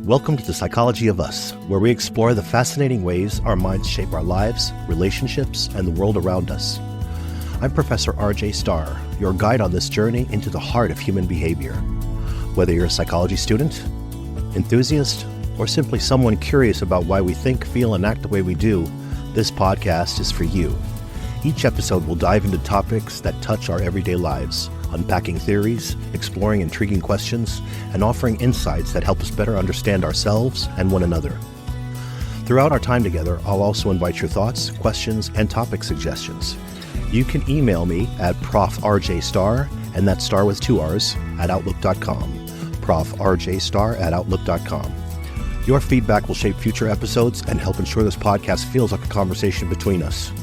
welcome to the Psychology of Us, where we explore the fascinating ways our minds shape our lives, relationships, and the world around us. I'm Professor Starr, your guide on this journey into the heart of human behavior. Whether you're a psychology student, enthusiast, or simply someone curious about why we think, feel, and act the way we do, this podcast is for you. Each episode will dive into topics that touch our everyday lives, unpacking theories, exploring intriguing questions, and offering insights that help us better understand ourselves and one another. Throughout our time together, I'll also invite your thoughts, questions, and topic suggestions. You can email me at profrjstarr, and that's star with 2 R's, at outlook.com, profrjstarr at outlook.com. Your feedback will shape future episodes and help ensure this podcast feels like a conversation between us.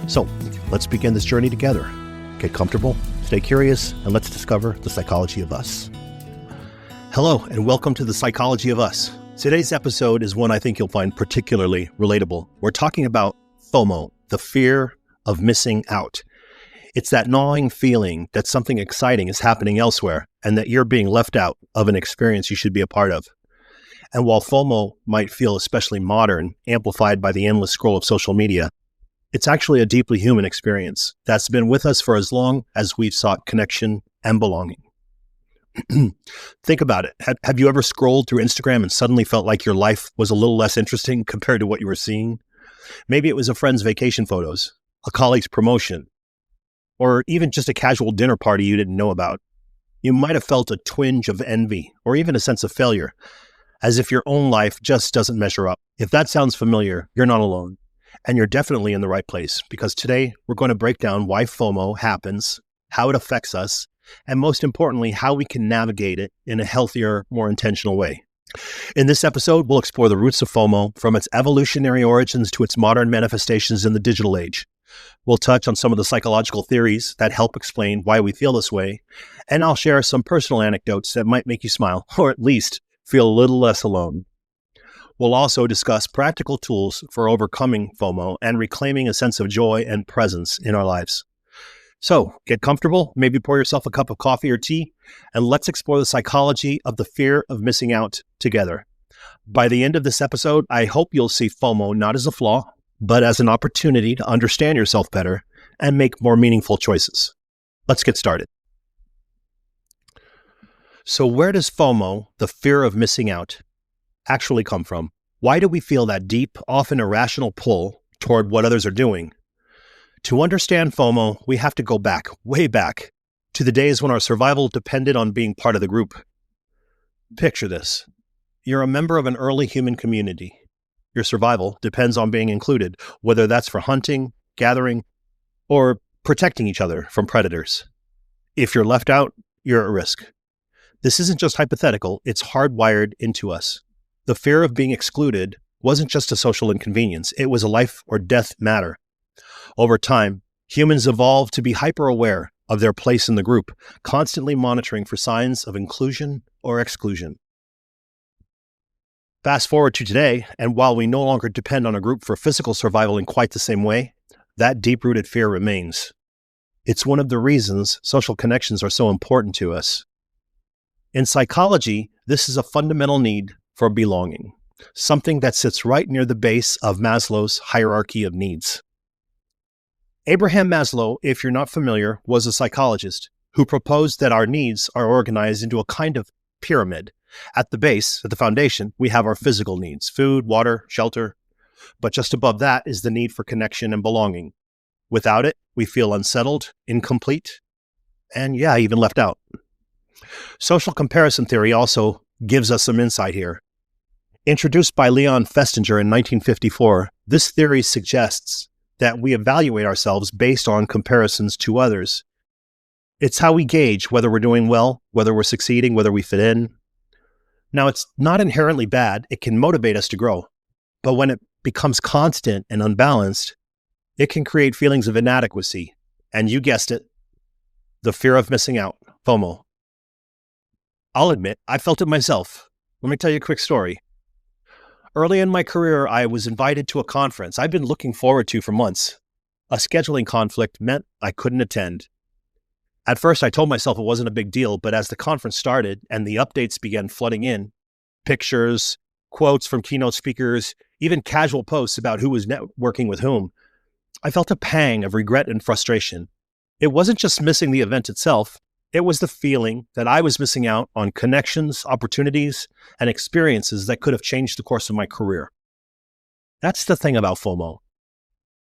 So, let's begin this journey together. Get comfortable, stay curious, and let's discover the psychology of us. Hello, and welcome to the Psychology of Us. Today's episode is one I think you'll find particularly relatable. We're talking about FOMO, the fear of missing out. It's that gnawing feeling that something exciting is happening elsewhere and that you're being left out of an experience you should be a part of. And while FOMO might feel especially modern, amplified by the endless scroll of social media, it's actually a deeply human experience that's been with us for as long as we've sought connection and belonging. Think about it. Have you ever scrolled through Instagram and suddenly felt like your life was a little less interesting compared to what you were seeing? Maybe it was a friend's vacation photos, a colleague's promotion, or even just a casual dinner party you didn't know about. You might have felt a twinge of envy or even a sense of failure, as if your own life just doesn't measure up. If that sounds familiar, you're not alone. And you're definitely in the right place, because today we're going to break down why FOMO happens, how it affects us, and most importantly, how we can navigate it in a healthier, more intentional way. In this episode, we'll explore the roots of FOMO, from its evolutionary origins to its modern manifestations in the digital age. We'll touch on some of the psychological theories that help explain why we feel this way, and I'll share some personal anecdotes that might make you smile, or at least feel a little less alone. We'll also discuss practical tools for overcoming FOMO and reclaiming a sense of joy and presence in our lives. So, get comfortable, maybe pour yourself a cup of coffee or tea, and let's explore the psychology of the fear of missing out together. By the end of this episode, I hope you'll see FOMO not as a flaw, but as an opportunity to understand yourself better and make more meaningful choices. Let's get started. So, where does FOMO, the fear of missing out, actually come from? Why do we feel that deep, often irrational pull toward what others are doing? To understand FOMO, we have to go back, way back, to the days when our survival depended on being part of the group. Picture this. You're a member of an early human community. Your survival depends on being included, whether that's for hunting, gathering, or protecting each other from predators. If you're left out, you're at risk. This isn't just hypothetical, it's hardwired into us. The fear of being excluded wasn't just a social inconvenience, it was a life or death matter. Over time, humans evolved to be hyper-aware of their place in the group, constantly monitoring for signs of inclusion or exclusion. Fast forward to today, and while we no longer depend on a group for physical survival in quite the same way, that deep-rooted fear remains. It's one of the reasons social connections are so important to us. In psychology, this is a fundamental need for belonging, something that sits right near the base of Maslow's hierarchy of needs. Abraham Maslow, if you're not familiar, was a psychologist who proposed that our needs are organized into a kind of pyramid. At the base, at the foundation, we have our physical needs: food, water, shelter. But just above that is the need for connection and belonging. Without it, we feel unsettled, incomplete, and even left out. Social comparison theory also gives us some insight here. Introduced by Leon Festinger in 1954, this theory suggests that we evaluate ourselves based on comparisons to others. It's how we gauge whether we're doing well, whether we're succeeding, whether we fit in. Now, it's not inherently bad. It can motivate us to grow. But when it becomes constant and unbalanced, it can create feelings of inadequacy. And you guessed it, the fear of missing out, FOMO. I'll admit, I felt it myself. Let me tell you a quick story. Early in my career, I was invited to a conference I've been looking forward to for months. A scheduling conflict meant I couldn't attend. At first, I told myself it wasn't a big deal, but as the conference started and the updates began flooding in, pictures, quotes from keynote speakers, even casual posts about who was networking with whom, I felt a pang of regret and frustration. It wasn't just missing the event itself, it was the feeling that I was missing out on connections, opportunities, and experiences that could have changed the course of my career. That's the thing about FOMO.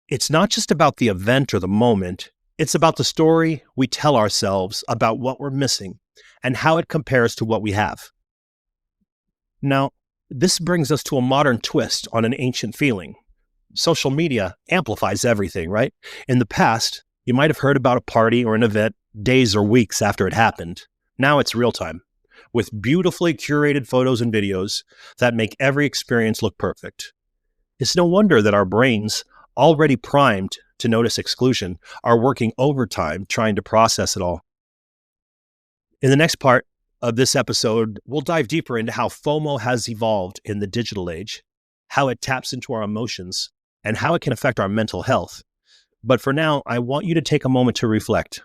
It's not just about the event or the moment, it's about the story we tell ourselves about what we're missing and how it compares to what we have. Now, this brings us to a modern twist on an ancient feeling. Social media amplifies everything, right? In the past, you might have heard about a party or an event days or weeks after it happened. Now it's real time, with beautifully curated photos and videos that make every experience look perfect. It's no wonder that our brains, already primed to notice exclusion, are working overtime trying to process it all. In the next part of this episode, we'll dive deeper into how FOMO has evolved in the digital age, how it taps into our emotions, and how it can affect our mental health. But for now, I want you to take a moment to reflect.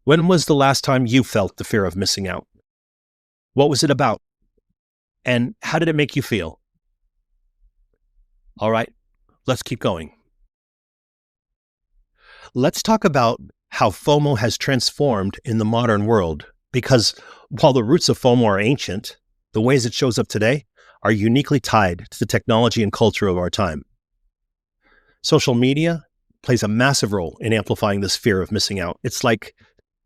When was the last time you felt the fear of missing out? What was it about? And how did it make you feel? All right, let's keep going. Let's talk about how FOMO has transformed in the modern world, because while the roots of FOMO are ancient, the ways it shows up today are uniquely tied to the technology and culture of our time. Social media plays a massive role in amplifying this fear of missing out. It's like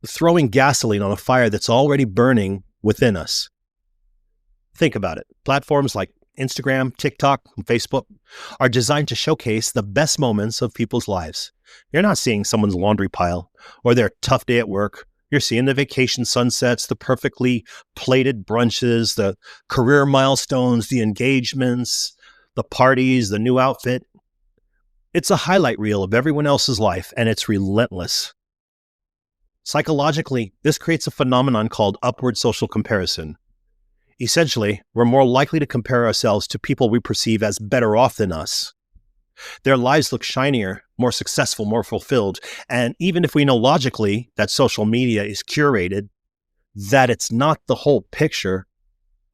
throwing gasoline on a fire that's already burning within us. Think about it. Platforms like Instagram, TikTok, and Facebook are designed to showcase the best moments of people's lives. You're not seeing someone's laundry pile or their tough day at work. You're seeing the vacation sunsets, the perfectly plated brunches, the career milestones, the engagements, the parties, the new outfit. It's a highlight reel of everyone else's life, and it's relentless. Psychologically, this creates a phenomenon called upward social comparison. Essentially, we're more likely to compare ourselves to people we perceive as better off than us. Their lives look shinier, more successful, more fulfilled. And even if we know logically that social media is curated, that it's not the whole picture,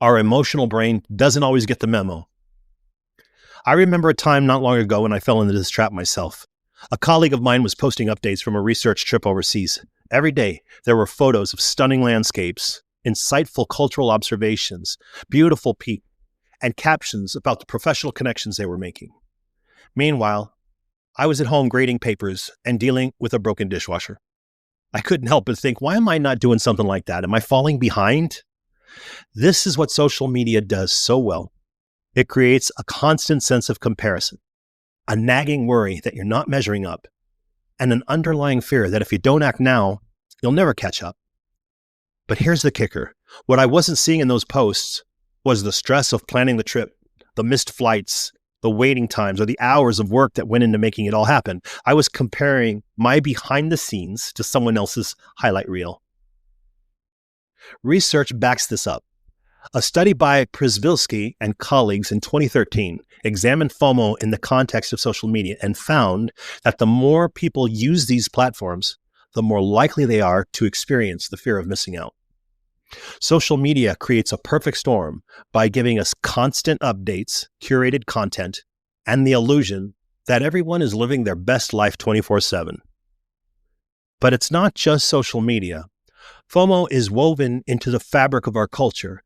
our emotional brain doesn't always get the memo. I remember a time not long ago when I fell into this trap myself. A colleague of mine was posting updates from a research trip overseas. Every day, there were photos of stunning landscapes, insightful cultural observations, beautiful people, and captions about the professional connections they were making. Meanwhile, I was at home grading papers and dealing with a broken dishwasher. I couldn't help but think, why am I not doing something like that? Am I falling behind? This is what social media does so well. It creates a constant sense of comparison, a nagging worry that you're not measuring up, and an underlying fear that if you don't act now, you'll never catch up. But here's the kicker. What I wasn't seeing in those posts was the stress of planning the trip, the missed flights, the waiting times, or the hours of work that went into making it all happen. I was comparing my behind the scenes to someone else's highlight reel. Research backs this up. A study by Przybylski and colleagues in 2013 examined FOMO in the context of social media and found that the more people use these platforms, the more likely they are to experience the fear of missing out. Social media creates a perfect storm by giving us constant updates, curated content, and the illusion that everyone is living their best life 24/7. But it's not just social media. FOMO is woven into the fabric of our culture.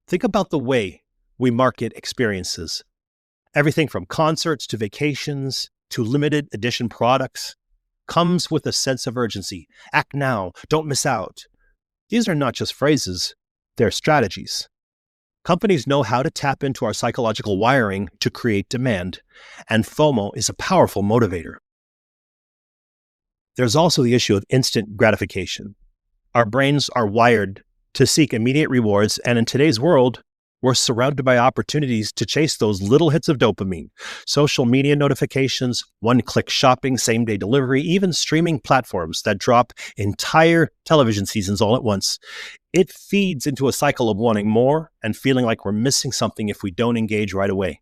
Think about the way we market experiences. Everything from concerts to vacations to limited edition products comes with a sense of urgency. Act now, don't miss out. These are not just phrases, they're strategies. Companies know how to tap into our psychological wiring to create demand, and FOMO is a powerful motivator. There's also the issue of instant gratification. Our brains are wired to seek immediate rewards, and in today's world, we're surrounded by opportunities to chase those little hits of dopamine. Social media notifications, one-click shopping, same-day delivery, even streaming platforms that drop entire television seasons all at once. It feeds into a cycle of wanting more and feeling like we're missing something if we don't engage right away.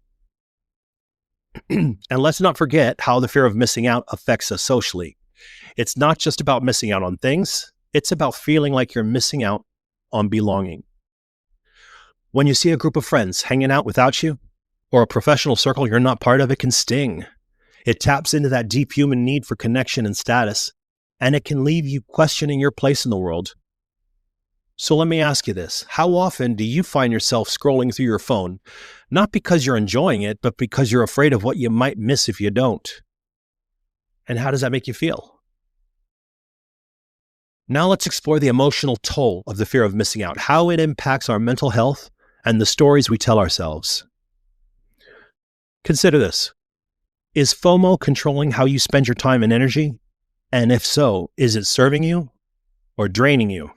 And let's not forget how the fear of missing out affects us socially. It's not just about missing out on things, it's about feeling like you're missing out on belonging. When you see a group of friends hanging out without you, or a professional circle you're not part of, it can sting. It taps into that deep human need for connection and status, and it can leave you questioning your place in the world. So let me ask you this. How often do you find yourself scrolling through your phone, not because you're enjoying it, but because you're afraid of what you might miss if you don't? And how does that make you feel? Now let's explore the emotional toll of the fear of missing out, how it impacts our mental health and the stories we tell ourselves. Consider this. Is FOMO controlling how you spend your time and energy? And if so, is it serving you or draining you?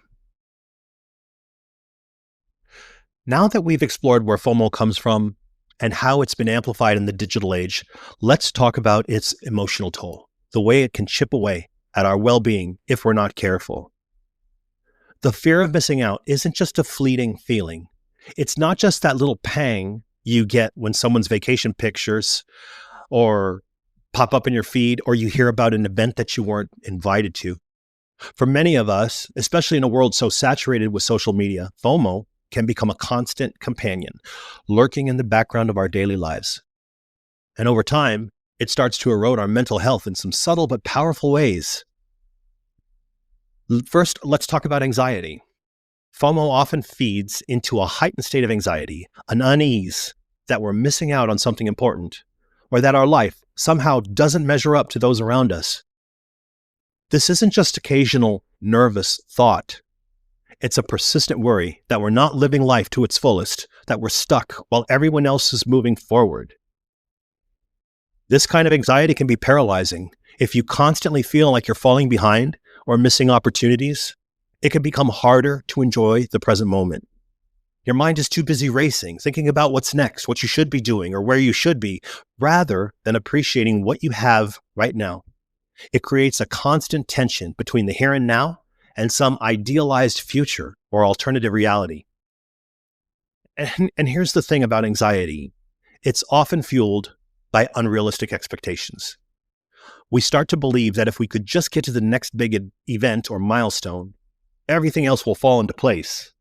Now that we've explored where FOMO comes from and how it's been amplified in the digital age, let's talk about its emotional toll, the way it can chip away at our well-being if we're not careful. The fear of missing out isn't just a fleeting feeling. It's not just that little pang you get when someone's vacation pictures or pop up in your feed, or you hear about an event that you weren't invited to. For many of us, especially in a world so saturated with social media, FOMO can become a constant companion, lurking in the background of our daily lives. And over time, it starts to erode our mental health in some subtle but powerful ways. First, let's talk about anxiety. FOMO often feeds into a heightened state of anxiety, an unease that we're missing out on something important, or that our life somehow doesn't measure up to those around us. This isn't just occasional nervous thought. It's a persistent worry that we're not living life to its fullest, that we're stuck while everyone else is moving forward. This kind of anxiety can be paralyzing. If you constantly feel like you're falling behind or missing opportunities, it can become harder to enjoy the present moment. Your mind is too busy racing, thinking about what's next, what you should be doing, or where you should be, rather than appreciating what you have right now. It creates a constant tension between the here and now and some idealized future or alternative reality. And here's the thing about anxiety. It's often fueled by unrealistic expectations. We start to believe that if we could just get to the next big event or milestone, everything else will fall into place.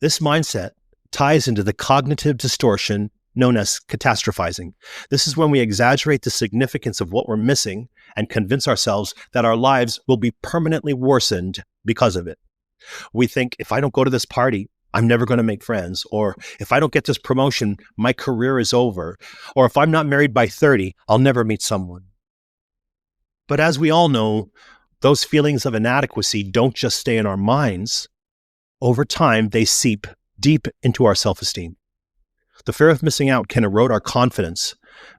This mindset ties into the cognitive distortion known as catastrophizing. This is when we exaggerate the significance of what we're missing and convince ourselves that our lives will be permanently worsened because of it. We think, if I don't go to this party, I'm never going to make friends. Or if I don't get this promotion, my career is over. Or if I'm not married by 30, I'll never meet someone. But as we all know, those feelings of inadequacy don't just stay in our minds. Over time, they seep deep into our self-esteem. The fear of missing out can erode our confidence,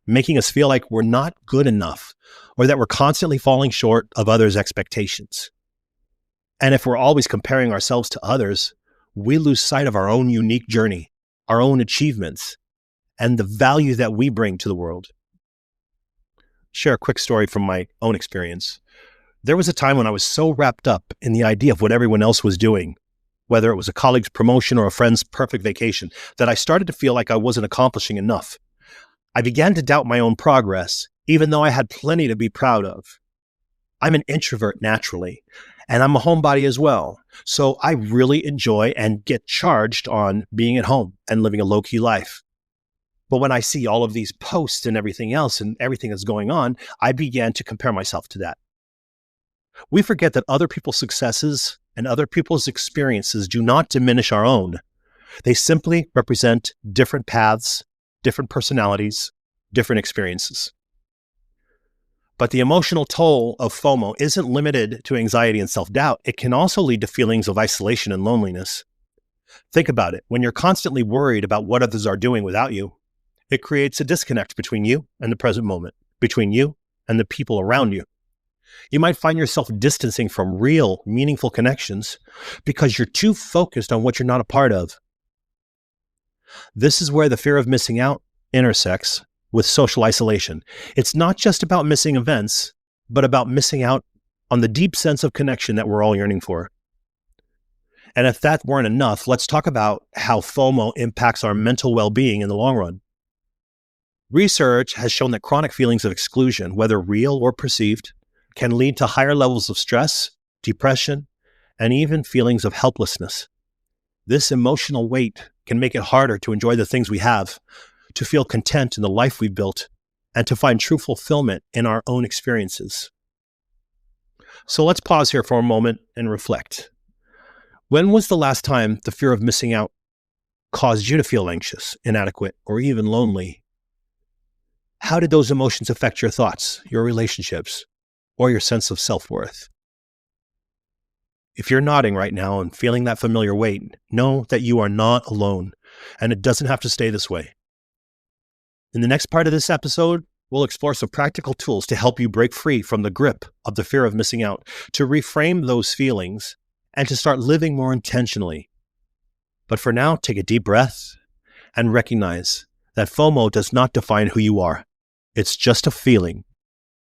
making us feel like we're not good enough or that we're constantly falling short of others' expectations. And if we're always comparing ourselves to others, we lose sight of our own unique journey, our own achievements, and the value that we bring to the world. Share a quick story from my own experience. There was a time when I was so wrapped up in the idea of what everyone else was doing, whether it was a colleague's promotion or a friend's perfect vacation, that I started to feel like I wasn't accomplishing enough. I began to doubt my own progress, even though I had plenty to be proud of. I'm an introvert naturally, and I'm a homebody as well. So I really enjoy and get charged on being at home and living a low-key life. But when I see all of these posts and everything else and everything that's going on, I began to compare myself to that. We forget that other people's successes and other people's experiences do not diminish our own. They simply represent different paths, different personalities, different experiences. But the emotional toll of FOMO isn't limited to anxiety and self-doubt. It can also lead to feelings of isolation and loneliness. Think about it. When you're constantly worried about what others are doing without you, it creates a disconnect between you and the present moment, between you and the people around you. You might find yourself distancing from real, meaningful connections because you're too focused on what you're not a part of. This is where the fear of missing out intersects with social isolation. It's not just about missing events, but about missing out on the deep sense of connection that we're all yearning for. And if that weren't enough, let's talk about how FOMO impacts our mental well-being in the long run. Research has shown that chronic feelings of exclusion, whether real or perceived, can lead to higher levels of stress, depression, and even feelings of helplessness. This emotional weight can make it harder to enjoy the things we have, to feel content in the life we've built, and to find true fulfillment in our own experiences. So let's pause here for a moment and reflect. When was the last time the fear of missing out caused you to feel anxious, inadequate, or even lonely? How did those emotions affect your thoughts, your relationships, or your sense of self-worth? If you're nodding right now and feeling that familiar weight, know that you are not alone, and it doesn't have to stay this way. In the next part of this episode, we'll explore some practical tools to help you break free from the grip of the fear of missing out, to reframe those feelings, and to start living more intentionally. But for now, take a deep breath and recognize that FOMO does not define who you are. It's just a feeling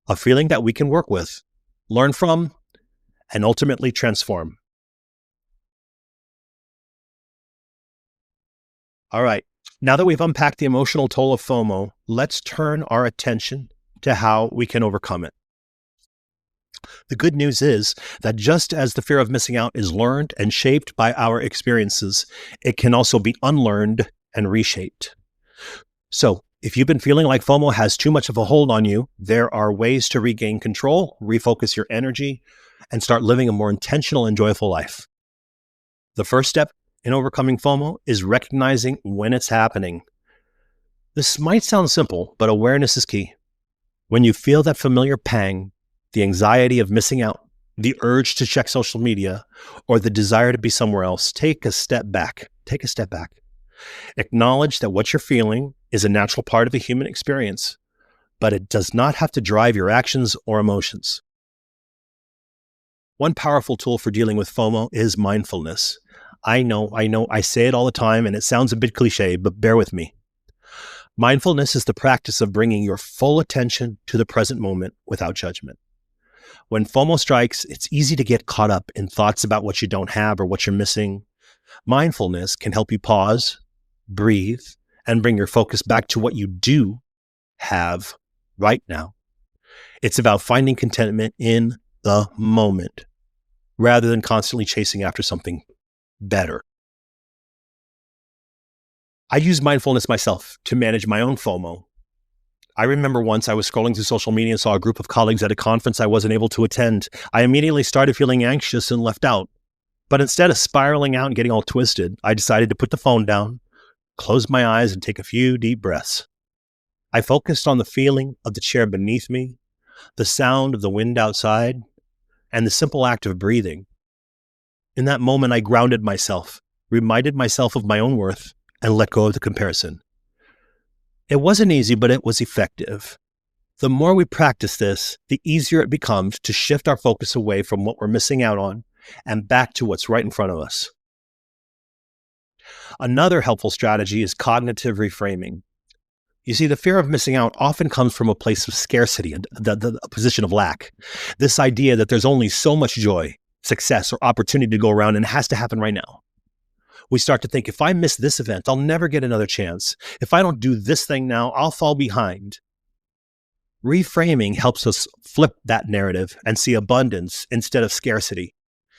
that we can work with, learn from, and ultimately transform. All right, now that we've unpacked the emotional toll of FOMO, let's turn our attention to how we can overcome it. The good news is that just as the fear of missing out is learned and shaped by our experiences, it can also be unlearned and reshaped. So, if you've been feeling like FOMO has too much of a hold on you, there are ways to regain control, refocus your energy, and start living a more intentional and joyful life. The first step in overcoming FOMO is recognizing when it's happening. This might sound simple, but awareness is key. When you feel that familiar pang, the anxiety of missing out, the urge to check social media, or the desire to be somewhere else, take a step back. Take a step back. Acknowledge that what you're feeling is a natural part of the human experience, but it does not have to drive your actions or emotions. One powerful tool for dealing with FOMO is mindfulness. I know, I say it all the time and it sounds a bit cliche, but bear with me. Mindfulness is the practice of bringing your full attention to the present moment without judgment. When FOMO strikes, it's easy to get caught up in thoughts about what you don't have or what you're missing. Mindfulness can help you pause, breathe, and bring your focus back to what you do have right now. It's about finding contentment in the moment rather than constantly chasing after something better. I use mindfulness myself to manage my own FOMO. I remember once I was scrolling through social media and saw a group of colleagues at a conference I wasn't able to attend. I immediately started feeling anxious and left out. But instead of spiraling out and getting all twisted, I decided to put the phone down, close my eyes, and take a few deep breaths. I focused on the feeling of the chair beneath me, the sound of the wind outside, and the simple act of breathing. In that moment, I grounded myself, reminded myself of my own worth, and let go of the comparison. It wasn't easy, but it was effective. The more we practice this, the easier it becomes to shift our focus away from what we're missing out on and back to what's right in front of us. Another helpful strategy is cognitive reframing. You see, the fear of missing out often comes from a place of scarcity, a position of lack. This idea that there's only so much joy, success, or opportunity to go around and it has to happen right now. We start to think, if I miss this event, I'll never get another chance. If I don't do this thing now, I'll fall behind. Reframing helps us flip that narrative and see abundance instead of scarcity.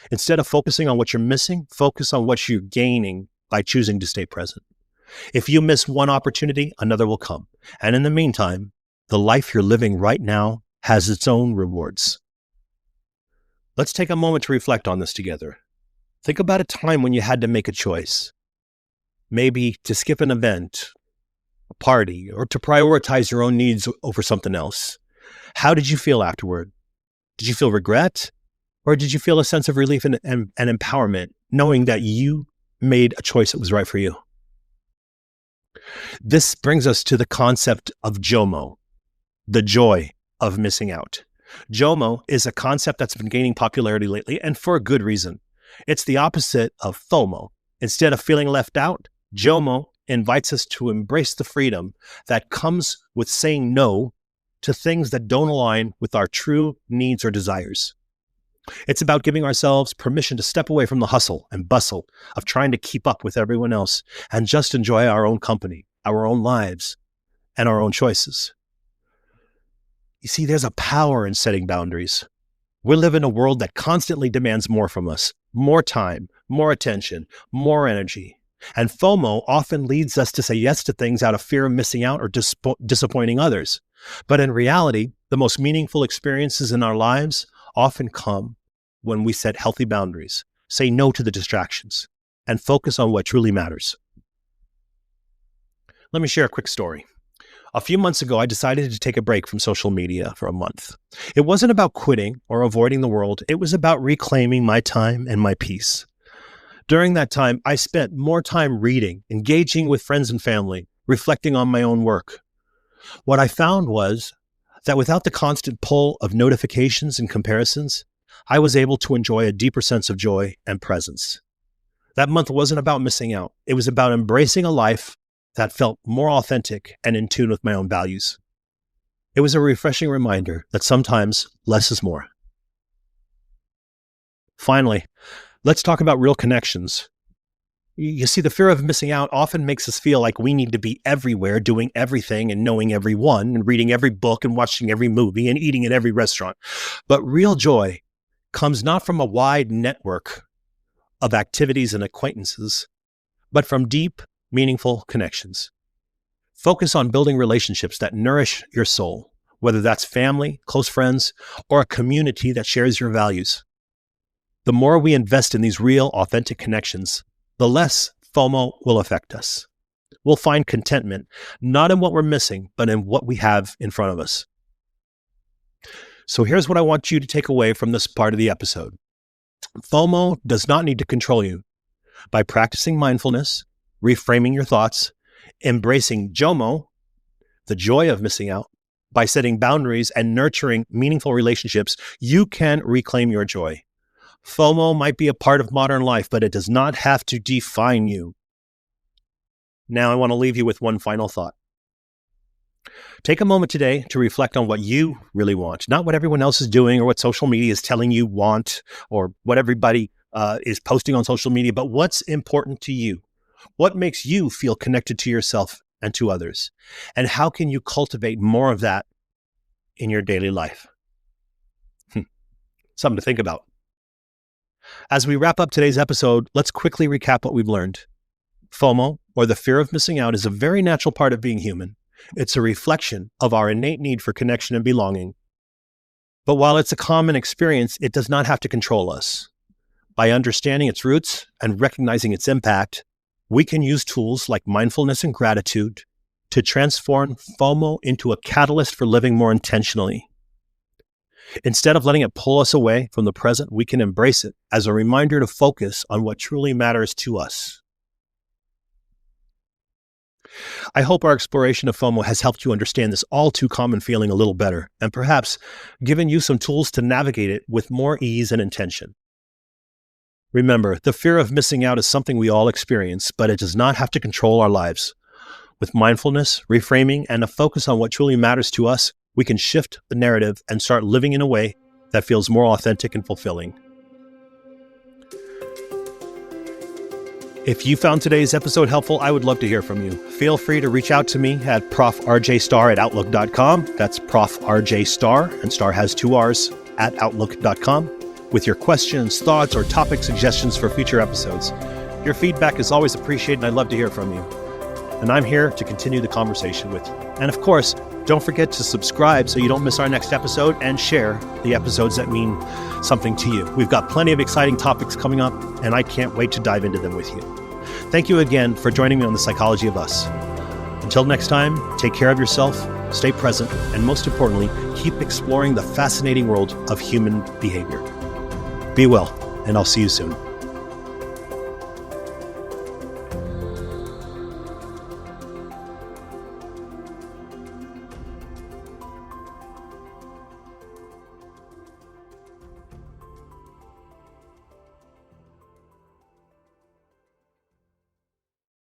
Instead of focusing on what you're missing, focus on what you're gaining by choosing to stay present. If you miss one opportunity, another will come. And in the meantime, the life you're living right now has its own rewards. Let's take a moment to reflect on this together. Think about a time when you had to make a choice. Maybe to skip an event, a party, or to prioritize your own needs over something else. How did you feel afterward? Did you feel regret? Or did you feel a sense of relief and empowerment, knowing that you made a choice that was right for you? This brings us to the concept of JOMO, the joy of missing out. JOMO is a concept that's been gaining popularity lately, and for a good reason. It's the opposite of FOMO. Instead of feeling left out, JOMO invites us to embrace the freedom that comes with saying no to things that don't align with our true needs or desires. It's about giving ourselves permission to step away from the hustle and bustle of trying to keep up with everyone else and just enjoy our own company, our own lives, and our own choices. You see, there's a power in setting boundaries. We live in a world that constantly demands more from us, more time, more attention, more energy. And FOMO often leads us to say yes to things out of fear of missing out or disappointing others. But in reality, the most meaningful experiences in our lives often come when we set healthy boundaries, say no to the distractions, and focus on what truly matters. Let me share a quick story. A few months ago, I decided to take a break from social media for a month. It wasn't about quitting or avoiding the world. It was about reclaiming my time and my peace. During that time, I spent more time reading, engaging with friends and family, reflecting on my own work. What I found was that without the constant pull of notifications and comparisons, I was able to enjoy a deeper sense of joy and presence. That month wasn't about missing out. It was about embracing a life that felt more authentic and in tune with my own values. It was a refreshing reminder that sometimes less is more. Finally, let's talk about real connections. You see, the fear of missing out often makes us feel like we need to be everywhere, doing everything and knowing everyone and reading every book and watching every movie and eating at every restaurant. But real joy comes not from a wide network of activities and acquaintances, but from deep, meaningful connections. Focus on building relationships that nourish your soul, whether that's family, close friends, or a community that shares your values. The more we invest in these real, authentic connections, the less FOMO will affect us. We'll find contentment, not in what we're missing, but in what we have in front of us. So here's what I want you to take away from this part of the episode. FOMO does not need to control you. By practicing mindfulness, reframing your thoughts, embracing JOMO, the joy of missing out, by setting boundaries and nurturing meaningful relationships, you can reclaim your joy. FOMO might be a part of modern life, but it does not have to define you. Now I want to leave you with one final thought. Take a moment today to reflect on what you really want, not what everyone else is doing or what social media is telling you want or what everybody is posting on social media, but what's important to you. What makes you feel connected to yourself and to others? And how can you cultivate more of that in your daily life? Something to think about. As we wrap up today's episode, let's quickly recap what we've learned. FOMO, or the fear of missing out, is a very natural part of being human. It's a reflection of our innate need for connection and belonging. But while it's a common experience, it does not have to control us. By understanding its roots and recognizing its impact, we can use tools like mindfulness and gratitude to transform FOMO into a catalyst for living more intentionally. Instead of letting it pull us away from the present, we can embrace it as a reminder to focus on what truly matters to us. I hope our exploration of FOMO has helped you understand this all too common feeling a little better, and perhaps given you some tools to navigate it with more ease and intention. Remember, the fear of missing out is something we all experience, but it does not have to control our lives. With mindfulness, reframing, and a focus on what truly matters to us, we can shift the narrative and start living in a way that feels more authentic and fulfilling. If you found today's episode helpful, I would love to hear from you. Feel free to reach out to me at profrjstarr@outlook.com. That's profrjstarr, and Starr has 2 R's, at outlook.com, with your questions, thoughts, or topic suggestions for future episodes. Your feedback is always appreciated, and I'd love to hear from you. And I'm here to continue the conversation with you. And of course, don't forget to subscribe so you don't miss our next episode, and share the episodes that mean something to you. We've got plenty of exciting topics coming up, and I can't wait to dive into them with you. Thank you again for joining me on The Psychology of Us. Until next time, take care of yourself, stay present, and most importantly, keep exploring the fascinating world of human behavior. Be well, and I'll see you soon.